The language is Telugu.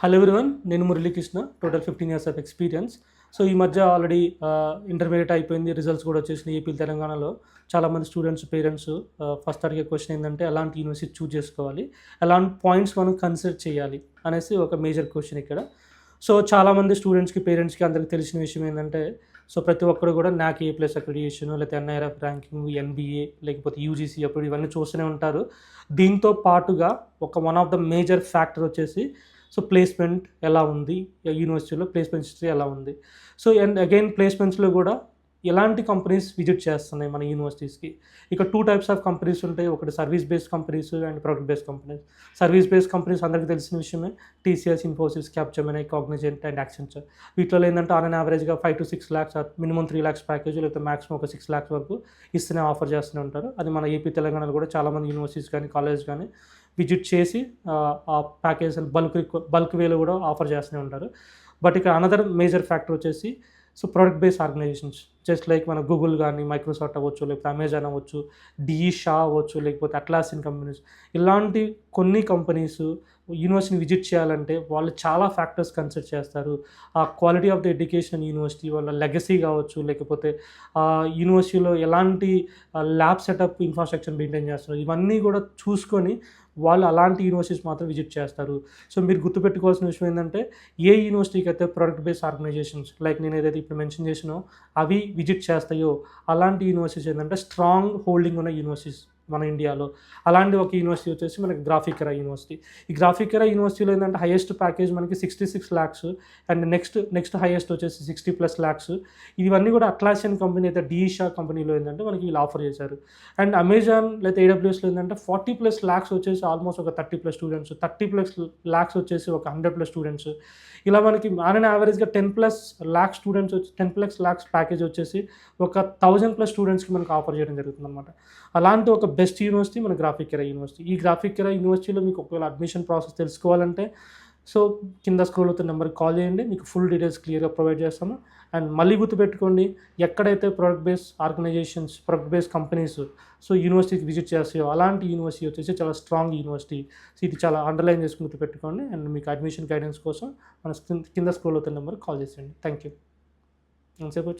హలో ఎవ్రీవన్, నేను Muralikrishna. Total 15 years of experience. So ఈ మధ్య ఆల్రెడీ ఇంటర్మీడియట్ అయిపోయింది, రిజల్ట్స్ కూడా వచ్చేసినాయి ఏపీ తెలంగాణలో. చాలామంది స్టూడెంట్స్ పేరెంట్స్ ఫస్ట్ అడిగే క్వశ్చన్ ఏంటంటే ఎలాంటి యూనివర్సిటీ చూజ్ చేసుకోవాలి, ఎలాంటి పాయింట్స్ మనం కన్సిడర్ చేయాలి అనేసి ఒక మేజర్ క్వశ్చన్ ఇక్కడ. సో చాలామంది స్టూడెంట్స్కి పేరెంట్స్కి అందరికీ తెలిసిన విషయం ఏంటంటే, సో ప్రతి ఒక్కరు కూడా NAC A+ అక్రిడిటేషన్, లేకపోతే NIRF ర్యాంకింగ్, NBA, లేకపోతే UGC అప్పుడు ఇవన్నీ చూస్తూనే ఉంటారు. దీంతో పాటుగా one of the major factor వచ్చేసి సో ప్లేస్మెంట్ ఎలా ఉంది, యూనివర్సిటీలో ప్లేస్మెంట్ హిస్టరీ ఎలా ఉంది. సో అండ్ అగైన్ ప్లేస్మెంట్స్లో కూడా ఎలాంటి కంపెనీస్ విజిట్ చేస్తున్నాయి మన యూనివర్సిటీస్కి. ఇక 2 టైప్స్ ఆఫ్ కంపెనీస్ ఉంటాయి. ఒకటి service based companies and product based companies. Service based companies అందరికీ తెలిసిన విషయమే. TCS, Infosys, Capgemini, Cognizant and Accenture. వీటిలో ఏంటంటే ఆన్ యావరేజ్గా 5 to 6 lakhs, minimum 3 lakhs package, లేకపోతే మాక్సిమం ఒక 6 lakhs వరకు ఇస్తూనే ఆఫర్ చేస్తూనే ఉంటారు. అది మన ఏపీ తెలంగాణలో కూడా చాలామంది యూనివర్సిటీస్ కానీ కాలేజ్ కానీ విజిట్ చేసి ఆ ప్యాకేజ్ బల్క్ వేలో కూడా ఆఫర్ చేస్తూనే ఉంటారు. బట్ ఇక్కడ అనదర్ మేజర్ ఫ్యాక్టర్ వచ్చేసి so product based organisations, just like మన గూగుల్ కానీ, మైక్రోసాఫ్ట్ అవ్వచ్చు, లేకపోతే అమెజాన్ అవ్వచ్చు, DE షా అవ్వచ్చు, లేకపోతే అట్లాసిన్ కంపెనీస్. ఇలాంటి కొన్ని కంపెనీస్ యూనివర్సిటీని విజిట్ చేయాలంటే వాళ్ళు చాలా ఫ్యాక్టర్స్ కన్సిడర్ చేస్తారు. ఆ quality of the education university, వాళ్ళ లెగసీ కావచ్చు, లేకపోతే యూనివర్సిటీలో ఎలాంటి ల్యాబ్ సెటప్ ఇన్ఫ్రాస్ట్రక్చర్ మెయింటైన్ చేస్తారు, ఇవన్నీ కూడా చూసుకొని వాళ్ళు అలాంటి యూనివర్సిటీస్ మాత్రం విజిట్ చేస్తారు. సో మీరు గుర్తుపెట్టుకోవాల్సిన విషయం ఏంటంటే, ఏ యూనివర్సిటీకి అయితే ప్రొడక్ట్ బేస్డ్ ఆర్గనైజేషన్స్ లైక్ నేను ఏదైతే ఇప్పుడు మెన్షన్ చేసినో అవి విజిట్ చేస్తాయో అలాంటి యూనివర్సిటీస్ ఏంటంటే స్ట్రాంగ్ హోల్డింగ్ ఉన్న యూనివర్సిటీస్ మన ఇండియాలో. అలాంటి ఒక యూనివర్సిటీ వచ్చేసి మనకి గ్రాఫిక్ ఎరా యూనివర్సిటీ. ఈ గ్రాఫిక్ ఎరా యూనివర్సిటీలో ఏంటంటే హైయెస్ట్ ప్యాకేజ్ మనకి 66 lakhs అండ్ నెక్స్ట్ హైయెస్ట్ వచ్చేసి 60+ lakhs. ఇవన్నీ కూడా అట్లాసియన్ కంపెనీ అయితే DE షా కంపెనీలో ఏంటంటే మనకి వీళ్ళు ఆఫర్ చేశారు. అండ్ అమెజాన్ లేదా AWSలో ఏంటంటే 40+ lakhs వచ్చేసి ఆల్మోస్ట్ ఒక 30+ స్టూడెంట్స్, 30+ lakhs వచ్చేసి ఒక 100+ స్టూడెంట్స్. ఇలా మనకి ఆన్ యావరేజ్గా 10+ lakhs స్టూడెంట్స్ వచ్చి 10+ lakhs ప్యాకేజ్ వచ్చేసి ఒక 1000+ స్టూడెంట్స్కి మనకు ఆఫర్ చేయడం జరుగుతుంది అనమాట. అలాంటి ఒక బెస్ట్ యూనివర్సిటీ మన గ్రాఫిక్ ఎరా యూనివర్సిటీ. ఈ గ్రాఫిక్ ఎరా యూనివర్సిటీలో మీకు ఒకవేళ అడ్మిషన్ ప్రాసెస్ తెలుసుకోవాలంటే సో కింద స్క్రోల్ అవుతున్న నెంబర్కి కాల్ చేయండి, మీకు ఫుల్ డీటెయిల్స్ క్లియర్గా ప్రొవైడ్ చేస్తాము. అండ్ మళ్ళీ గుర్తుపెట్టుకోండి, ఎక్కడైతే product based organisations, product based companies so యూనివర్సిటీకి విజిట్ చేస్తాయో అలాంటి యూనివర్సిటీ వచ్చేసి చాలా స్ట్రాంగ్ యూనివర్సిటీ. సో ఇది చాలా అండర్లైన్ చేసుకుని గుర్తుపెట్టుకోండి. అండ్ మీకు అడ్మిషన్ గైడెన్స్ కోసం మన కింద స్క్రోల్ అవుతున్న నెంబర్కి కాల్ చేసేయండి. Thank you.